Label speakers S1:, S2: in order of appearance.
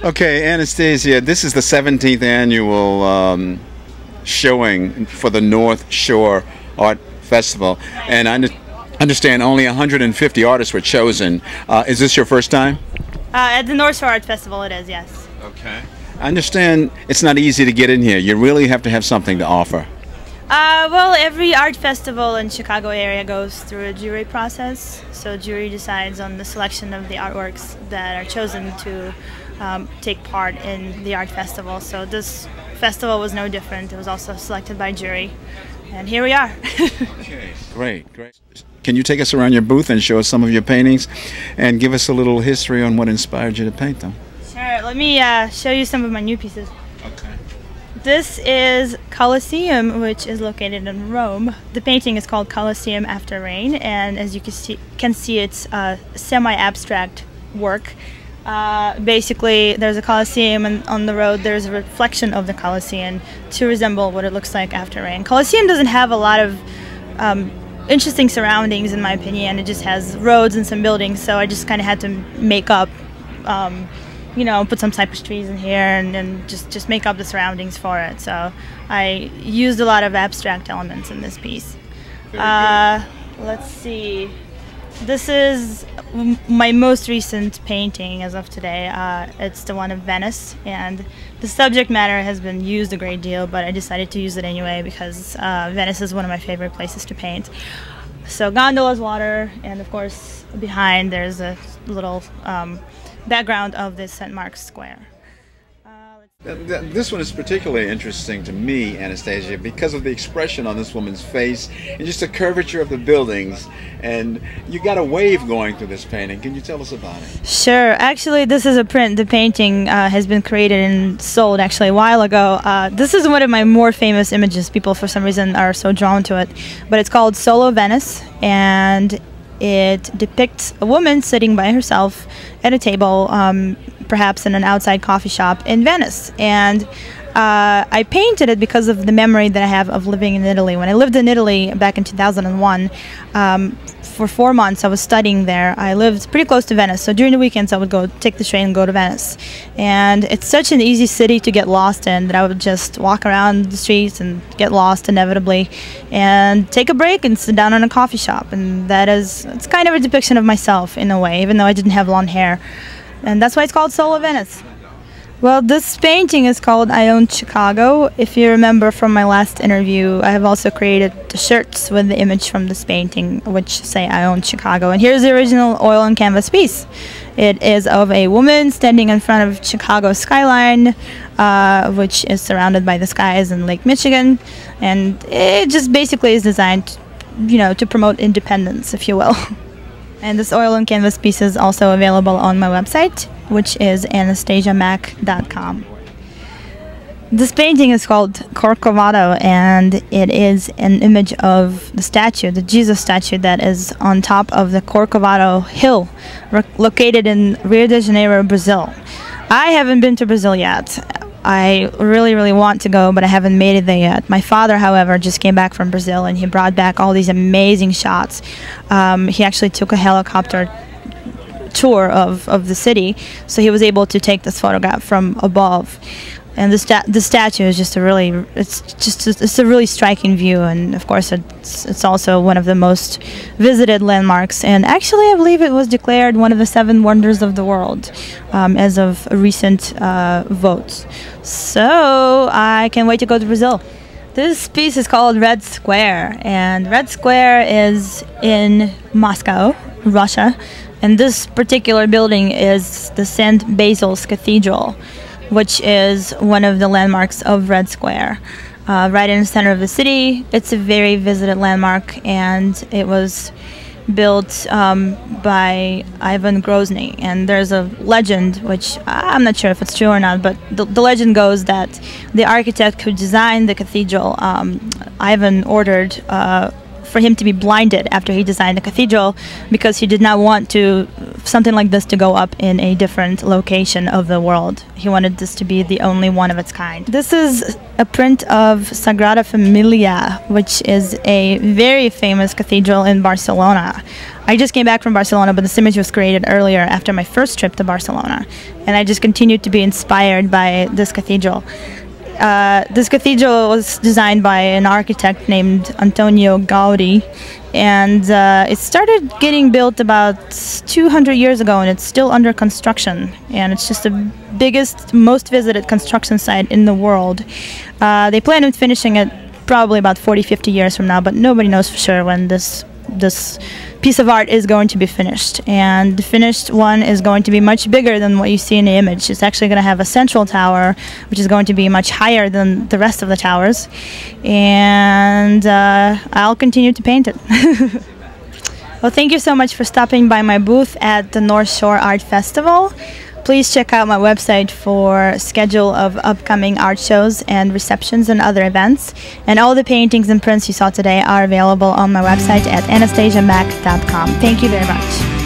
S1: Okay, Anastasia, this is the 17th annual showing for the North Shore Art Festival, and I understand only 150 artists were chosen. Is this your first time?
S2: At the North Shore Art Festival it is, yes.
S1: Okay. I understand it's not easy to get in here. You really have to have something to offer.
S2: Well, every art festival in Chicago area goes through a jury process. So jury decides on the selection of the artworks that are chosen to take part in the art festival. So this festival was no different. It was also selected by jury. And here we are.
S1: Okay, great, great. Can you take us around your booth and show us some of your paintings and give us a little history on what inspired you to paint them?
S2: Sure. Let me show you some of my new pieces.
S1: Okay.
S2: This is Colosseum, which is located in Rome. The painting is called Colosseum After Rain, and as you can see it's a semi-abstract work. Basically, there's a Colosseum, and on the road there's a reflection of the Colosseum to resemble what it looks like after rain. Colosseum doesn't have a lot of interesting surroundings, in my opinion. It just has roads and some buildings, so I just kind of had to make up you know, put some cypress trees in here and just make up the surroundings for it. So I used a lot of abstract elements in this piece. Let's see. This is my most recent painting as of today. It's the one of Venice, and the subject matter has been used a great deal, but I decided to use it anyway because Venice is one of my favorite places to paint. So gondolas, water, and of course behind there's a little background of this St. Mark's Square.
S1: This one is particularly interesting to me, Anastasia, because of the expression on this woman's face and just the curvature of the buildings. And you got a wave going through this painting. Can you tell us about it?
S2: Sure. Actually, this is a print. The painting has been created and sold actually a while ago. This is one of my more famous images. People, for some reason, are so drawn to it. But it's called Solo Venice, and it depicts a woman sitting by herself at a table, perhaps in an outside coffee shop in Venice. And I painted it because of the memory that I have of living in Italy. When I lived in Italy back in 2001, for 4 months I was studying there. I lived pretty close to Venice, so during the weekends I would go take the train and go to Venice. And it's such an easy city to get lost in that I would just walk around the streets and get lost inevitably and take a break and sit down in a coffee shop. And it's kind of a depiction of myself in a way, even though I didn't have long hair. And that's why it's called Solo Venice. Well, this painting is called I Own Chicago. If you remember from my last interview, I have also created the shirts with the image from this painting, which say I Own Chicago. And here's the original oil and canvas piece. It is of a woman standing in front of Chicago's skyline, which is surrounded by the skies and Lake Michigan. And it just basically is designed, you know, to promote independence, if you will. And this oil and canvas piece is also available on my website, which is anastasiamak.com. This painting is called Corcovado, and it is an image of the statue, the Jesus statue that is on top of the Corcovado Hill, located in Rio de Janeiro, Brazil. I haven't been to Brazil yet. I really, really want to go, but I haven't made it there yet. My father, however, just came back from Brazil, and he brought back all these amazing shots. He actually took a helicopter tour of the city, so he was able to take this photograph from above. And the statue is just it's a really striking view, and of course it's also one of the most visited landmarks. And actually, I believe it was declared one of the 7 wonders of the world as of recent votes. So I can't wait to go to Brazil. This piece is called Red Square, and Red Square is in Moscow, Russia, and this particular building is the St. Basil's Cathedral, which is one of the landmarks of Red Square. Right in the center of the city. It's a very visited landmark, and it was built by Ivan Grozny. And there's a legend, which I'm not sure if it's true or not, but the legend goes that the architect who designed the cathedral, Ivan ordered for him to be blinded after he designed the cathedral, because he did not want something like this to go up in a different location of the world. He wanted this to be the only one of its kind. This is a print of Sagrada Familia, which is a very famous cathedral in Barcelona. I just came back from Barcelona, but this image was created earlier after my first trip to Barcelona. And I just continued to be inspired by this cathedral. This cathedral was designed by an architect named Antonio Gaudi, and it started getting built about 200 years ago, and it's still under construction. And it's just the biggest, most visited construction site in the world. They plan on finishing it probably about 40-50 years from now, but nobody knows for sure when this piece of art is going to be finished. And the finished one is going to be much bigger than what you see in the image. It's actually going to have a central tower, which is going to be much higher than the rest of the towers. And I'll continue to paint it. Well, thank you so much for stopping by my booth at the North Shore Art Festival. Please check out my website for a schedule of upcoming art shows and receptions and other events. And all the paintings and prints you saw today are available on my website at anastasiamak.com. Thank you very much.